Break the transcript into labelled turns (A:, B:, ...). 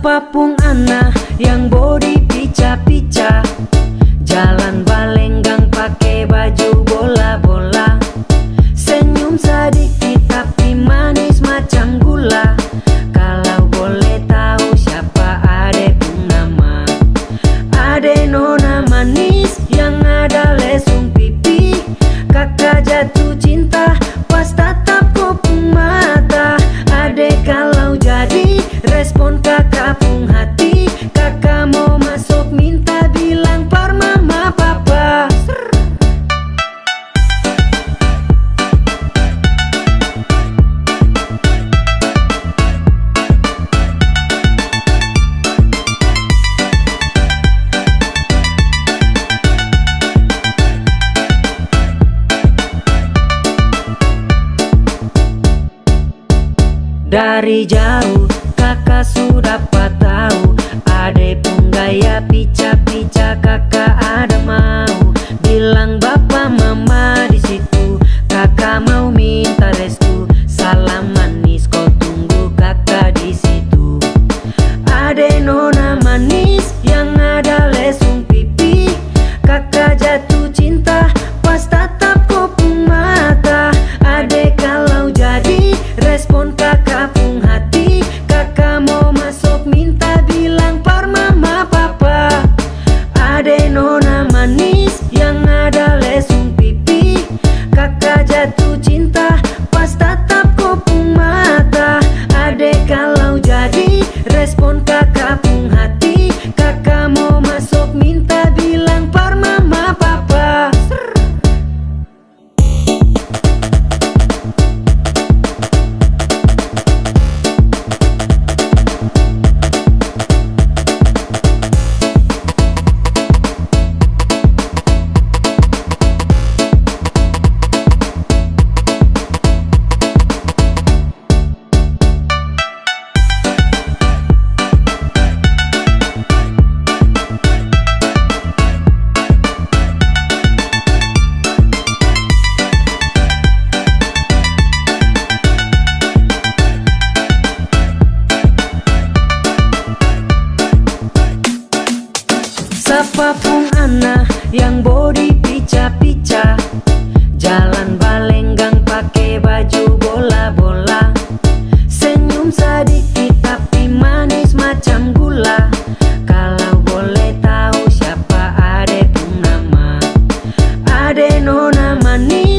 A: Sapapung anak yang body pica-pica, jalan balenggang pakai baju bola-bola, senyum sedikit tapi manis macam gula. Kalau boleh tahu siapa ade pun nama, ade nona manis yang ada lesung pipi. Kakak jatuh cinta pas tatap kopung mata. Ade kalau jadi respon kakak pung hati. Kakak mau masuk minta bilang par mama papa. Dari jauh kakak sudah tahu, ade pun gaya pica-pica. Kakak ada mau bilang bapak mama di situ. Kakak mau minta restu, salam manis kau tunggu kakak di situ. Ade nona manis yang ada lesung pipi. Kakak jatuh cinta pas tatap kopung mata. Ade kalau jadi respon kakak pung hati. Kakak mau masuk minta bilang par mama papa. Ade nona manis yang ada lesung pipi. Kakak jatuh cinta pas tatap kopung mata. Ade kalau jadi respon kakak pung hati. Kakak mau masuk minta bilang par mama papa. Sapapung anak yang body pica-pica, jalan balenggang pakai baju bola-bola, senyum sedikit tapi manis macam gula. Kalau boleh tahu siapa ade pun nama, ade nona manis